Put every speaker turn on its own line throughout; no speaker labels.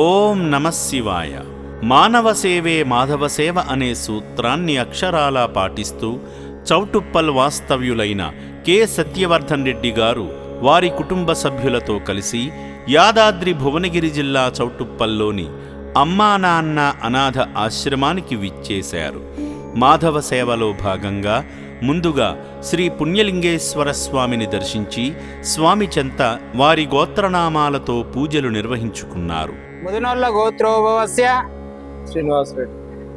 ఓం నమః శివాయ. మానవ సేవే మాధవ సేవ అనే సూత్రాన్ని అక్షరాలా పాటిస్తూ చౌటుప్పల్ వాస్తవ్యులైన కె సత్యవర్ధన్ రెడ్డి గారు వారి కుటుంబ సభ్యులతో కలిసి యాదాద్రి భువనగిరి జిల్లా చౌటుప్పల్లోని అమ్మా నాన్న అనాథ ఆశ్రమానికి విచ్చేశారు. మాధవ సేవలో భాగంగా ముందుగా శ్రీ పుణ్యలింగేశ్వర స్వామిని దర్శించి స్వామి చెంత వారి గోత్రనామాలతో పూజలు నిర్వహించుకున్నారు.
ముదినోళ్ళ గోత్రోభవస్య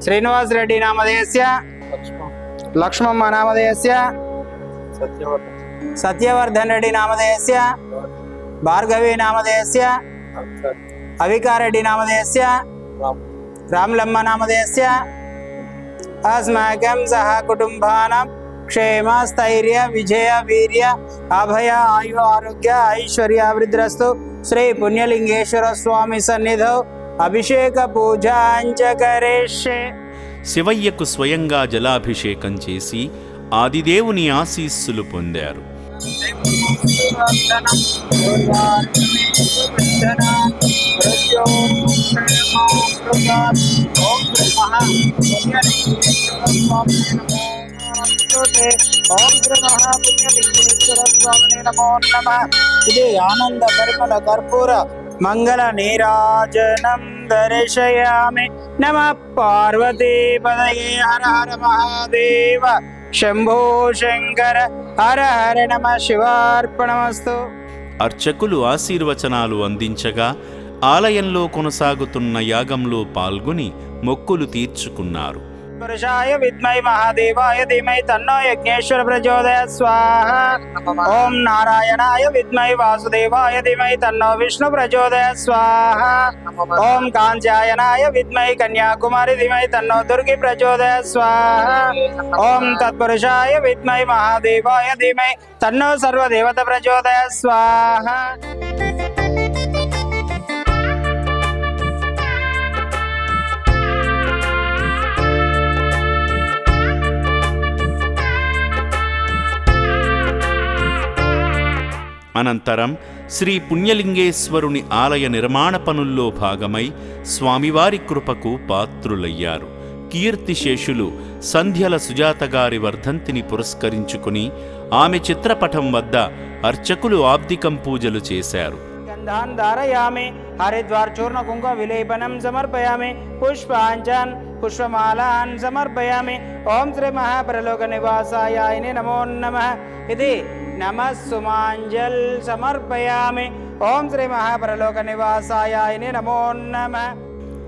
శ్రీనివాస్ రెడ్డి నామధేయస్య లక్ష్మమ్మ నామధేయస్య సత్యవర్ధన్ రెడ్డి నామధేయస్య భార్గవి నామధేయస్య అవికారెడ్డి నామధేయస్య రామ్లమ్మ నామధేయస్య అస్మాకం సహ కుటుంబానాం క్షేమ స్థైర్య విజయ వీర్య అభయ ఆయు ఆరోగ్య ఐశ్వర్యాభివృద్ధిరస్తు. శ్రీ పుణ్యలింగేశ్వర స్వామి సన్నిధౌ అభిషేక పూజాంచ కరిష్యే.
శివయ్యకు స్వయంగా జలాభిషేకం చేసి ఆదిదేవుని ఆశీస్సులు పొందారు.
ఇది ఆనంద పరిమళ కర్పూర మంగళ నీరాజనం దర్శయామి. నమః పార్వతీ పదయే హర హర మహాదేవ శంభో శంకర హర హర నమ శివార్పణమస్తు.
అర్చకులు ఆశీర్వచనాలు అందించగా ఆలయంలో కొనసాగుతున్న యాగంలో పాల్గొని మొక్కులు తీర్చుకున్నారు.
పురుషాయ విద్మై మహాదేవాయ ధీమై తన్నో యజ్ఞేశ్వర ప్రచోదయాత్ స్వాహా. ఓం నారాయణాయ విద్మై వాసుదేవాయ ధీమై తన్నో విష్ణు ప్రచోదయాత్ స్వాహా. ఓం కాంచాయనాయ విద్మై కన్యాకుమారి ధీమై తన్నో దుర్గి ప్రచోదయాత్ స్వాహా. ఓం తత్పురుషాయ విద్మై మహాదేవాయ ధీమై తన్నో సర్వదేవత ప్రచోదయాత్ స్వాహా.
అనంతరం శ్రీ పుణ్యలింగేశ్వరుని ఆలయ నిర్మాణ పనుల్లో భాగమై స్వామివారి కృపకు పాత్రులయ్యారు. కీర్తిశేషులు సంధ్యల సుజాత గారి వర్ధంతిని పురస్కరించుకుని ఆమె చిత్రపటం వద్ద అర్చకులు ఆబ్దికం పూజలు చేశారు.
గంధాన్ ధారయామి హరిద్వార్ చూర్ణ కుంకుమ విలేపనం సమర్పయామి. పుష్పాంజన్ పుష్పమాలాన్ సమర్పయామి. ఓం శ్రీ మహాప్రలోక నివాసాయ నమో నమః. ఇది నమః సుమాంజల్ సమర్పయామి. ఓం శ్రీ మహాప్రలోక నివాసాయ నమో నమః.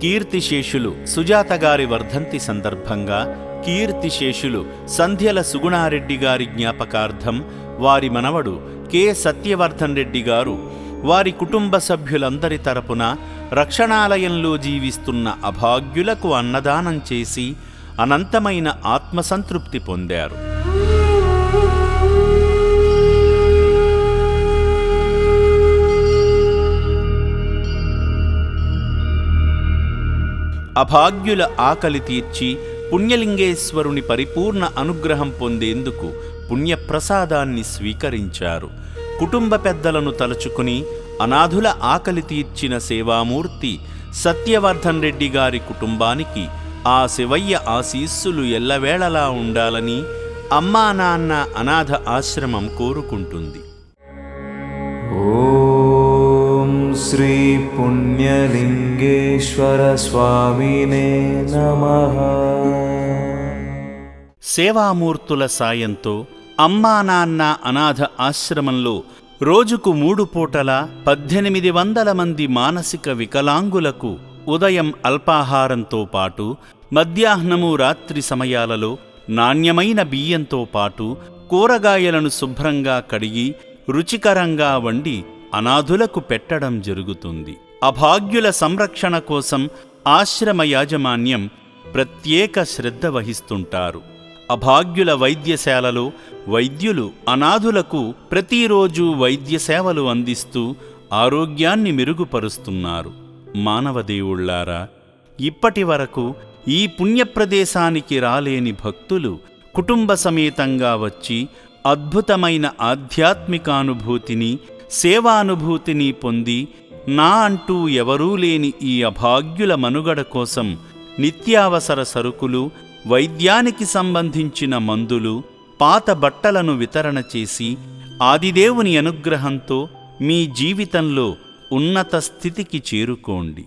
కీర్తిశేషులు సుజాత గారి వర్ధంతి సందర్భంగా కీర్తిశేషులు సంధ్యల సుగుణారెడ్డి గారి జ్ఞాపకార్థం వారి మనవడు కె సత్యవర్ధన్ రెడ్డి గారు వారి కుటుంబ సభ్యులందరి తరపున రక్షణాలయంలో జీవిస్తున్న అభాగ్యులకు అన్నదానం చేసి అనంతమైన ఆత్మసంతృప్తి పొందారు. అభాగ్యుల ఆకలి తీర్చి పుణ్యలింగేశ్వరుని పరిపూర్ణ అనుగ్రహం పొందేందుకు పుణ్యప్రసాదాన్ని స్వీకరించారు. కుటుంబ పెద్దలను తలుచుకుని అనాథుల ఆకలి తీర్చిన సేవామూర్తి సత్యవర్ధన్ రెడ్డి గారి కుటుంబానికి ఆ శివయ్య ఆశీస్సులు ఎల్లవేళలా ఉండాలని అమ్మా నాన్న అనాథ ఆశ్రమం కోరుకుంటుంది.
ఓం శ్రీ పుణ్యలింగేశ్వర స్వామినే నమః.
సేవామూర్తుల సాయంతో అమ్మా నాన్న అనాథ ఆశ్రమంలో రోజుకు 3 పూటల 1800 మంది మానసిక వికలాంగులకు ఉదయం అల్పాహారంతో పాటు మధ్యాహ్నము రాత్రి సమయాలలో నాణ్యమైన బియ్యంతో పాటు కూరగాయలను శుభ్రంగా కడిగి రుచికరంగా వండి అనాథులకు పెట్టడం జరుగుతుంది. అభాగ్యుల సంరక్షణ కోసం ఆశ్రమ యాజమాన్యం ప్రత్యేక శ్రద్ధ వహిస్తుంటారు. అభాగ్యుల వైద్యశాలలో వైద్యులు అనాథులకు ప్రతిరోజు వైద్య సేవలు అందిస్తూ ఆరోగ్యాన్ని మెరుగుపరుస్తున్నారు. మానవదేవుళ్లారా, ఇప్పటి వరకు ఈ పుణ్యప్రదేశానికి రాలేని భక్తులు కుటుంబ సమేతంగా వచ్చి అద్భుతమైన ఆధ్యాత్మికానుభూతిని సేవానుభూతిని పొంది నా అంటూ ఎవరూ లేని ఈ అభాగ్యుల మనుగడ కోసం నిత్యావసర సరుకులు, వైద్యానికి సంబంధించిన మందులు, పాత బట్టలను వితరణ చేసి ఆదిదేవుని అనుగ్రహంతో మీ జీవితంలో ఉన్నత స్థితికి చేరుకోండి.